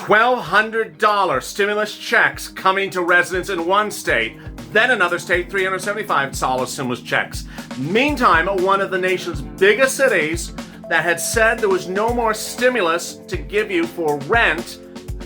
$1,200 stimulus checks coming to residents in one state, then another state $375 stimulus checks. Meantime, one of the nation's biggest cities that had said there was no more stimulus to give you for rent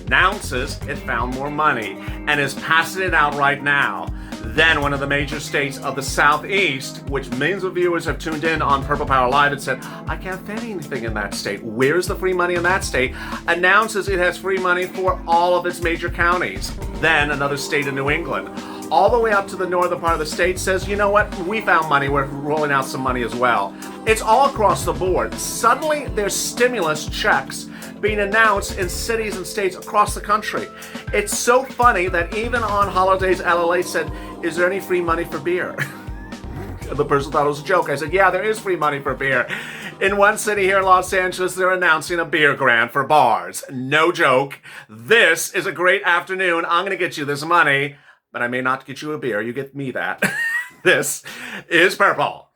announces it found more money and is passing it out right now. Then one of the major states of the Southeast, which millions of viewers have tuned in on Purple Power Live and said, I can't find anything in that state. Where's the free money in that state? Announces it has free money for all of its major counties. Then another state in New England, all the way up to the northern part of the state, says, you know what, we found money, we're rolling out some money as well. It's all across the board. Suddenly there's stimulus checks being announced in cities and states across the country. It's so funny that even on holidays, Lalate said, is there any free money for beer? The person thought it was a joke. I said, yeah, there is free money for beer. In one city here in Los Angeles, they're announcing a beer grant for bars. No joke. This is a great afternoon. I'm going to get you this money, but I may not get you a beer. You get me that. This is Purple.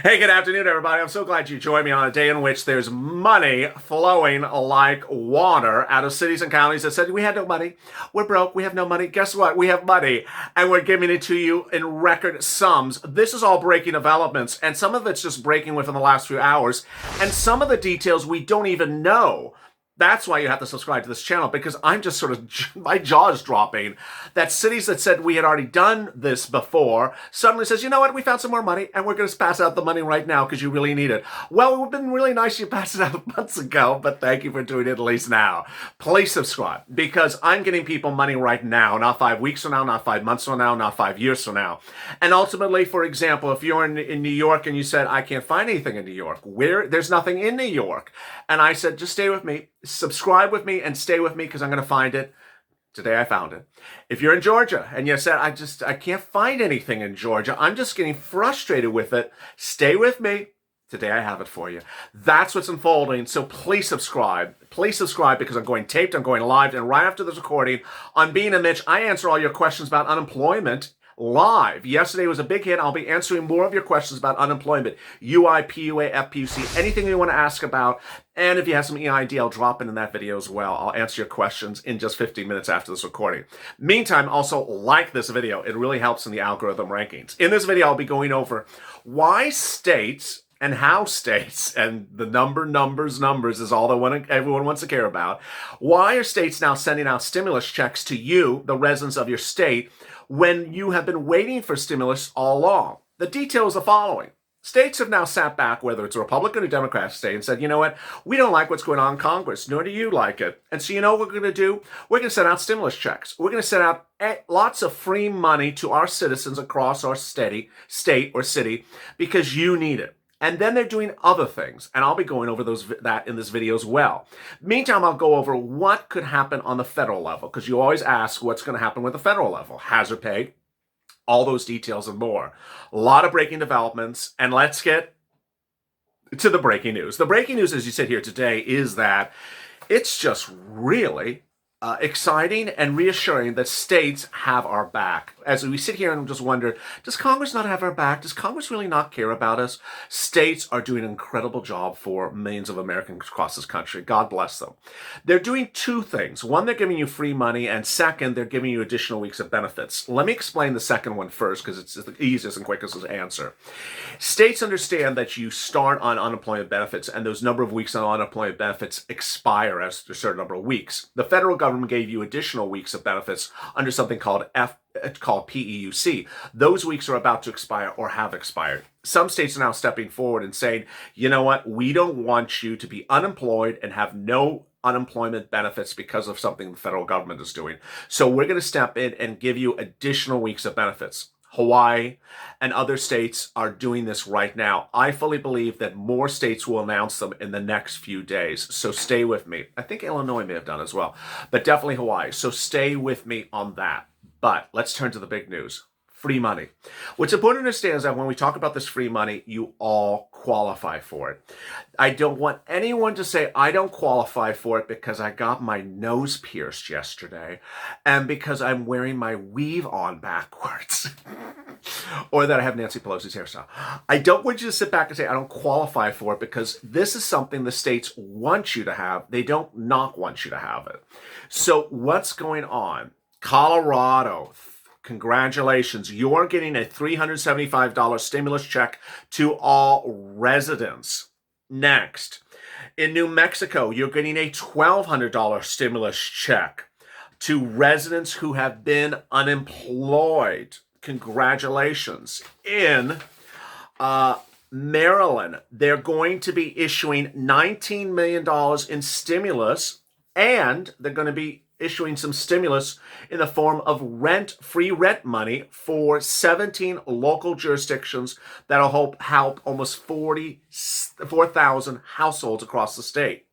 Hey, good afternoon, everybody. I'm so glad you joined me on a day in which there's money flowing like water out of cities and counties that said, we had no money, we're broke, we have no money. Guess what? We have money, and we're giving it to you in record sums. This is all breaking developments, and some of it's just breaking within the last few hours, and some of the details we don't even know. That's why you have to subscribe to this channel, because I'm just sort of, my jaw is dropping. That cities that said we had already done this before suddenly says, you know what, we found some more money and we're going to pass out the money right now because you really need it. Well, it would have been really nice you passed it out months ago, but thank you for doing it at least now. Please subscribe, because I'm getting people money right now, not 5 weeks from now, not 5 months from now, not 5 years from now. And ultimately, for example, if you're in New York and you said, I can't find anything in New York, there's nothing in New York. And I said, just stay with me. Subscribe with me and stay with me, because I'm going to find it. Today I found it. If you're in Georgia and you said, I can't find anything in Georgia, I'm just getting frustrated with it, stay with me. Today I have it for you. That's what's unfolding. So please subscribe. Please subscribe, because I'm going taped, I'm going live, and right after this recording on Being a Mitch, I answer all your questions about unemployment live. Yesterday was a big hit. I'll be answering more of your questions about unemployment, UI, PUA, FPUC, anything you want to ask about. And if you have some EIDL, drop in that video as well. I'll answer your questions in just 15 minutes after this recording. Meantime, also like this video. It really helps in the algorithm rankings. In this video, I'll be going over why states and how states, and the numbers is all that everyone wants to care about. Why are states now sending out stimulus checks to you, the residents of your state, when you have been waiting for stimulus all along? The detail is the following. States have now sat back, whether it's a Republican or Democrat state, and said, you know what, we don't like what's going on in Congress, nor do you like it. And so you know what we're going to do? We're going to send out stimulus checks. We're going to send out lots of free money to our citizens across our state or city, because you need it. And then they're doing other things, and I'll be going over that in this video as well. Meantime, I'll go over what could happen on the federal level, because you always ask what's going to happen with the federal level. Hazard pay, all those details and more. A lot of breaking developments, and let's get to the breaking news. The breaking news, as you sit here today, is that it's just really exciting and reassuring that states have our back. As we sit here and just wonder, does Congress not have our back? Does Congress really not care about us? States are doing an incredible job for millions of Americans across this country. God bless them. They're doing two things. One, they're giving you free money, and second, they're giving you additional weeks of benefits. Let me explain the second one first, because it's the easiest and quickest to answer. States understand that you start on unemployment benefits, and those number of weeks on unemployment benefits expire after a certain number of weeks. The federal government gave you additional weeks of benefits under something called FPUC. Those weeks are about to expire or have expired. Some states are now stepping forward and saying, you know what, we don't want you to be unemployed and have no unemployment benefits because of something the federal government is doing. So we're going to step in and give you additional weeks of benefits. Hawaii and other states are doing this right now. I fully believe that more states will announce them in the next few days. So stay with me. I think Illinois may have done as well, but definitely Hawaii. So stay with me on that. But let's turn to the big news. Free money. What's important to understand is that when we talk about this free money, you all qualify for it. I don't want anyone to say, I don't qualify for it because I got my nose pierced yesterday and because I'm wearing my weave on backwards. Or that I have Nancy Pelosi's hairstyle. I don't want you to sit back and say, I don't qualify for it, because this is something the states want you to have. They don't not want you to have it. So what's going on? Colorado, congratulations. You're getting a $375 stimulus check to all residents. Next, in New Mexico, you're getting a $1,200 stimulus check to residents who have been unemployed. Congratulations. In Maryland, they're going to be issuing $19 million in stimulus, and they're going to be issuing some stimulus in the form of free rent money for 17 local jurisdictions that'll help almost 44,000 households across the state.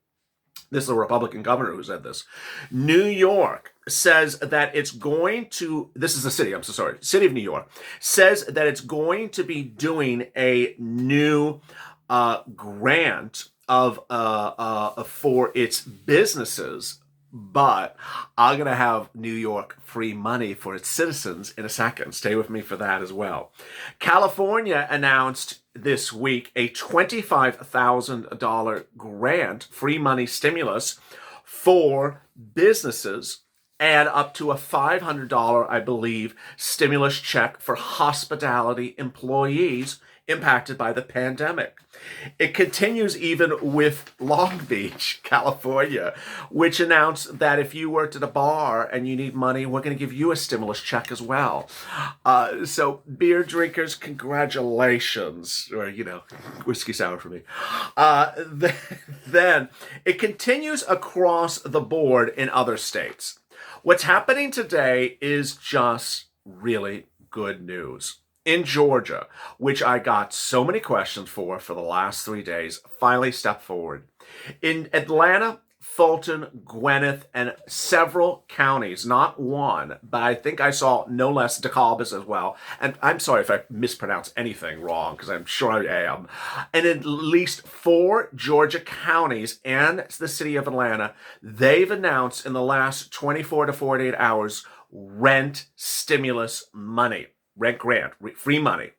This is a Republican governor who said this. New York says that it's going to, this is the city, city of New York, says that it's going to be doing a new grant for its businesses, but I'm going to have New York free money for its citizens in a second. Stay with me for that as well. California announced this week a $25,000 grant, free money stimulus for businesses, and up to a $500, I believe, stimulus check for hospitality employees impacted by the pandemic. It continues even with Long Beach, California, which announced that if you worked at a bar and you need money, we're going to give you a stimulus check as well. So beer drinkers, congratulations, or, whiskey sour for me. Then it continues across the board in other states. What's happening today is just really good news. In Georgia, which I got so many questions for the last 3 days, finally stepped forward. In Atlanta, Fulton, Gwinnett, and several counties, not one, but I think I saw no less DeKalb as well. And I'm sorry if I mispronounce anything wrong, because I'm sure I am. And in at least 4 Georgia counties and the city of Atlanta, they've announced in the last 24 to 48 hours rent stimulus money. Rent grant, free money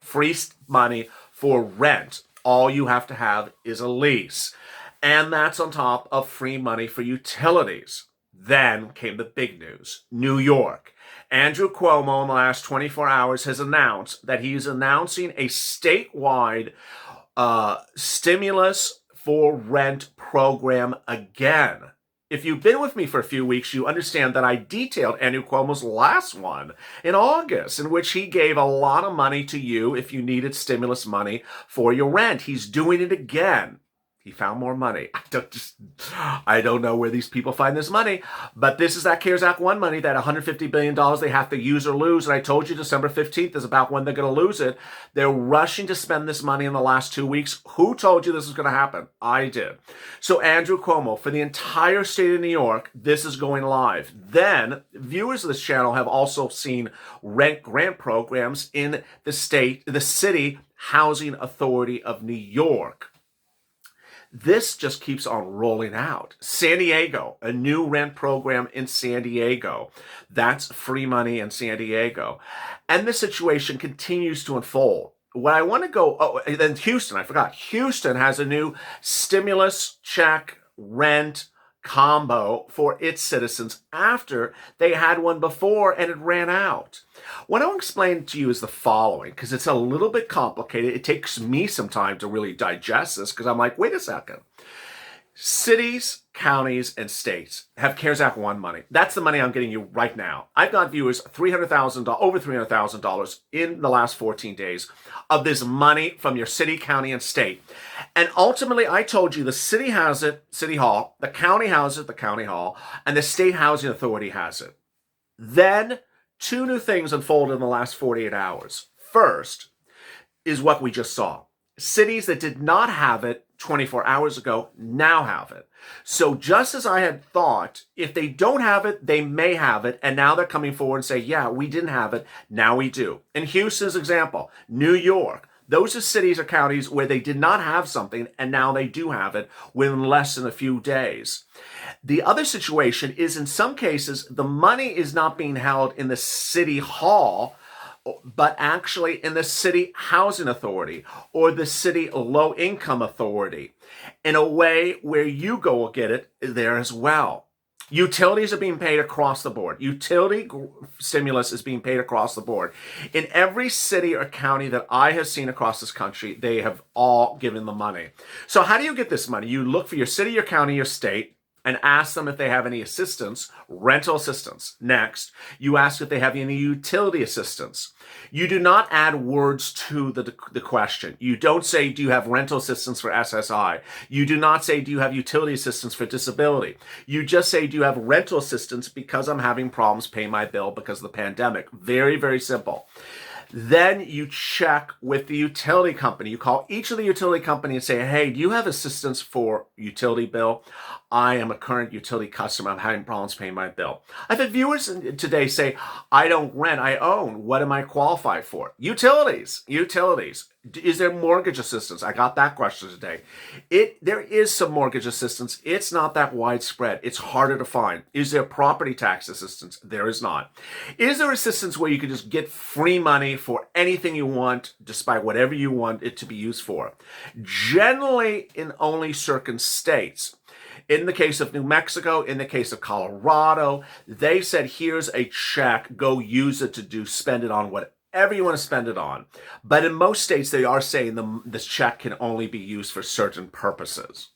for rent. All you have to have is a lease. And that's on top of free money for utilities. Then came the big news. New York. Andrew Cuomo in the last 24 hours has announced that he's announcing a statewide stimulus for rent program again. If you've been with me for a few weeks, you understand that I detailed Andrew Cuomo's last one in August, in which he gave a lot of money to you if you needed stimulus money for your rent. He's doing it again. He found more money. I don't know where these people find this money, but this is that CARES Act 1 money, that $150 billion they have to use or lose. And I told you December 15th is about when they're going to lose it. They're rushing to spend this money in the last 2 weeks. Who told you this was going to happen? I did. So Andrew Cuomo, for the entire state of New York, this is going live. Then viewers of this channel have also seen rent grant programs in the city Housing Authority of New York. This just keeps on rolling out. San Diego, a new rent program in San Diego. That's free money in San Diego. And the situation continues to unfold. When I want to go, then Houston, I forgot. Houston has a new stimulus check rent combo for its citizens after they had one before and it ran out. What I'll explain to you is the following, because it's a little bit complicated. It takes me some time to really digest this, because I'm like, wait a second. Cities, counties, and states have CARES Act 1 money. That's the money I'm getting you right now. I've got viewers over $300,000 in the last 14 days of this money from your city, county, and state. And ultimately, I told you the city has it, City Hall, the county has it, the County Hall, and the State Housing Authority has it. Then 2 new things unfolded in the last 48 hours. first is what we just saw. Cities that did not have it 24 hours ago now have it. So just as I had thought, if they don't have it, they may have it. And now they're coming forward and say, yeah, we didn't have it. Now we do. In Houston's example, New York, those are cities or counties where they did not have something and now they do have it within less than a few days. The other situation is in some cases, the money is not being held in the city hall, but actually in the city housing authority or the city low income authority in a way where you go get it there as well. Utilities are being paid across the board. Utility stimulus is being paid across the board. In every city or county that I have seen across this country, they have all given the money. So how do you get this money? You look for your city, your county, your state, and ask them if they have any assistance, rental assistance. Next, you ask if they have any utility assistance. You do not add words to the question. You don't say, do you have rental assistance for SSI? You do not say, do you have utility assistance for disability? You just say, do you have rental assistance because I'm having problems paying my bill because of the pandemic? Very, very simple. Then you check with the utility company. You call each of the utility company and say, hey, do you have assistance for utility bill? I am a current utility customer. I'm having problems paying my bill. I've had viewers today say, I don't rent, I own. What am I qualified for? Utilities. Is there mortgage assistance? I got that question today. There is some mortgage assistance. It's not that widespread. It's harder to find. Is there property tax assistance? There is not. Is there assistance where you can just get free money for anything you want, despite whatever you want it to be used for? Generally, in only certain states. In the case of New Mexico, in the case of Colorado, they said, here's a check, go use it spend it on whatever you want to spend it on. But in most states, they are saying this check can only be used for certain purposes.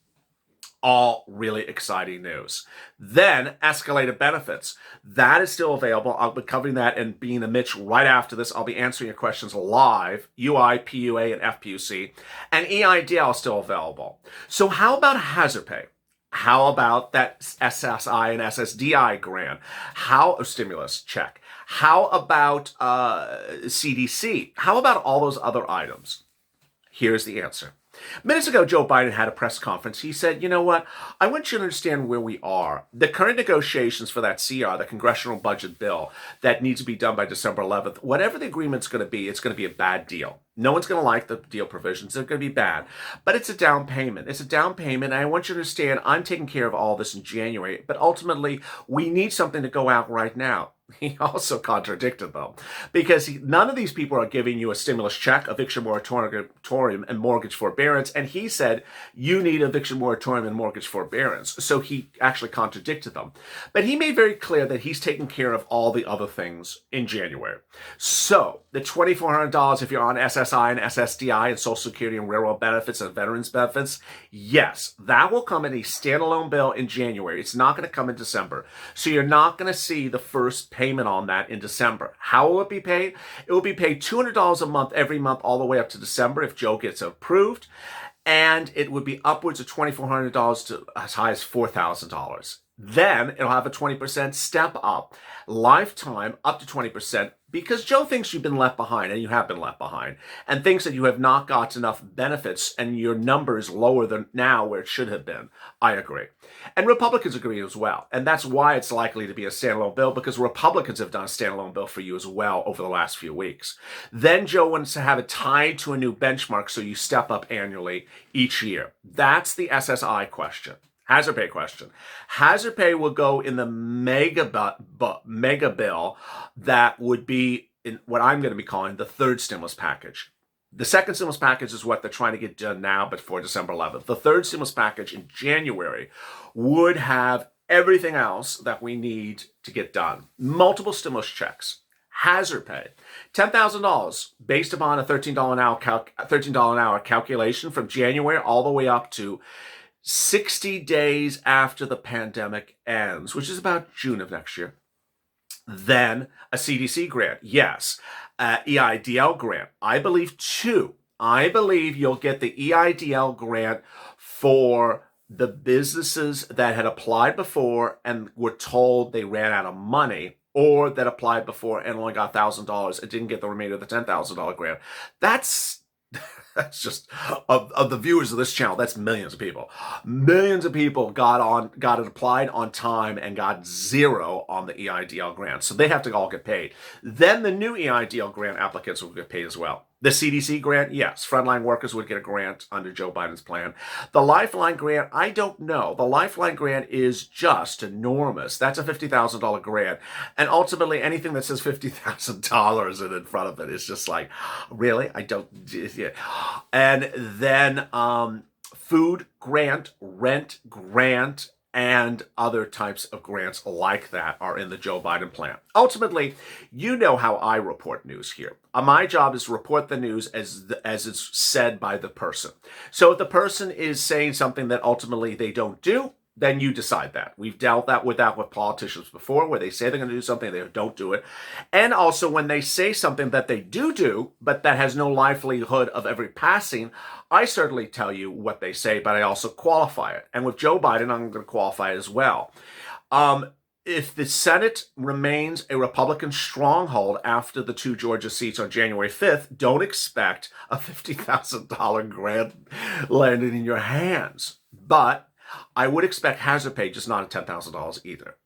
All really exciting news. Then escalated benefits. That is still available. I'll be covering that and being a Mitch right after this. I'll be answering your questions live. UI, PUA, and FPUC. And EIDL is still available. So how about hazard pay? How about that SSI and SSDI grant? Stimulus check? How about CDC? How about all those other items? Here's the answer. Minutes ago, Joe Biden had a press conference. He said, you know what? I want you to understand where we are. The current negotiations for that CR, the congressional budget bill that needs to be done by December 11th, whatever the agreement's going to be, it's going to be a bad deal. No one's going to like the deal provisions. They're going to be bad. But it's a down payment. It's a down payment. And I want you to understand I'm taking care of all this in January. But ultimately, we need something to go out right now. He also contradicted them because none of these people are giving you a stimulus check, eviction moratorium, and mortgage forbearance. And he said, you need eviction moratorium and mortgage forbearance. So he actually contradicted them. But he made very clear that he's taking care of all the other things in January. So the $2,400 if you're on SSI and SSDI and Social Security and railroad benefits and veterans benefits, yes, that will come in a standalone bill in January. It's not going to come in December. So you're not going to see the first payment on that in December. How will it be paid? It will be paid $200 a month every month all the way up to December if Joe gets approved. And it would be upwards of $2,400 to as high as $4,000. Then it'll have a 20% step up, lifetime up to 20%, because Joe thinks you've been left behind, and you have been left behind, and thinks that you have not got enough benefits and your number is lower than now where it should have been. I agree. And Republicans agree as well. And that's why it's likely to be a standalone bill, because Republicans have done a standalone bill for you as well over the last few weeks. Then Joe wants to have it tied to a new benchmark so you step up annually each year. That's the SSI question. Hazard pay question. Hazard pay will go in the mega bill that would be in what I'm going to be calling the third stimulus package. The second stimulus package is what they're trying to get done now before December 11th. The third stimulus package in January would have everything else that we need to get done. Multiple stimulus checks. Hazard pay, $10,000 based upon a $13 an hour calculation from January all the way up to 60 days after the pandemic ends, which is about June of next year. Then a CDC grant, yes. EIDL grant, I believe two. I believe you'll get the EIDL grant for the businesses that had applied before and were told they ran out of money or that applied before and only got $1,000 and didn't get the remainder of the $10,000 grant. That's just of the viewers of this channel. That's millions of people. Millions of people got it applied on time and got zero on the EIDL grant. So they have to all get paid. Then the new EIDL grant applicants will get paid as well. The CDC grant, yes. Frontline workers would get a grant under Joe Biden's plan. The Lifeline grant, I don't know. The Lifeline grant is just enormous. That's a $50,000 grant. And ultimately, anything that says $50,000 in front of it is just like, really? I don't... Yeah. And then food grant, rent grant, and other types of grants like that are in the Joe Biden plan. Ultimately, you know how I report news here. My job is to report the news as it's said by the person. So if the person is saying something that ultimately they don't do, then you decide that. We've dealt with that with politicians before, where they say they're going to do something, they don't do it. And also when they say something that they do, but that has no likelihood of ever passing, I certainly tell you what they say, but I also qualify it. And with Joe Biden, I'm going to qualify it as well. If the Senate remains a Republican stronghold after the 2 Georgia seats on January 5th, don't expect a $50,000 grant landing in your hands. But I would expect hazard pay, just not at $10,000 either.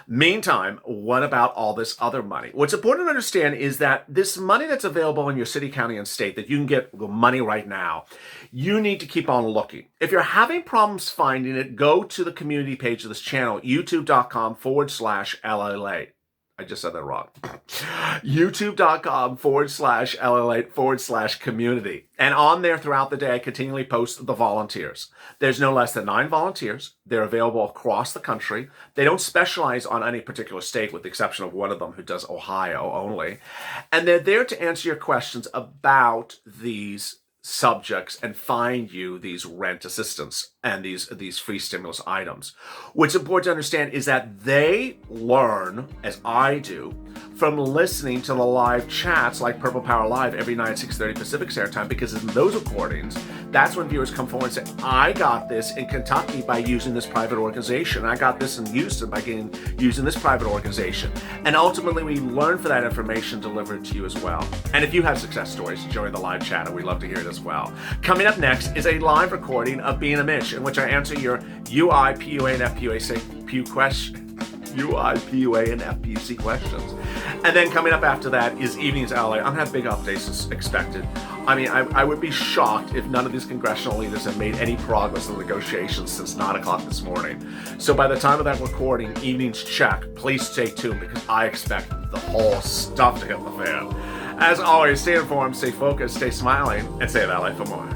Meantime, what about all this other money? What's important to understand is that this money that's available in your city, county, and state, that you can get money right now, you need to keep on looking. If you're having problems finding it, go to the community page of this channel, youtube.com/Lalate. I just said that wrong. youtube.com/Lalate/community. And on there throughout the day, I continually post the volunteers. There's no less than 9 volunteers. They're available across the country. They don't specialize on any particular state, with the exception of one of them who does Ohio only. And they're there to answer your questions about these subjects and find you these rent assistance and these free stimulus items. What's important to understand is that they learn, as I do, from listening to the live chats like Purple Power Live every night at 6:30 Pacific Standard Time, because in those recordings, that's when viewers come forward and say, I got this in Kentucky by using this private organization. I got this in Houston by using this private organization. And ultimately, we learn for that information delivered to you as well. And if you have success stories, join the live chat, and we'd love to hear it as well. Coming up next is a live recording of Being a Mitch, in which I answer your UI, PUA, and FPUC questions. And then coming up after that is Evenings LA. I'm going to have big updates expected. I mean, I would be shocked if none of these congressional leaders have made any progress in the negotiations since 9 o'clock this morning. So by the time of that recording, Evenings check, please stay tuned, because I expect the whole stuff to hit the fan. As always, stay informed, stay focused, stay smiling, and stay that life for more.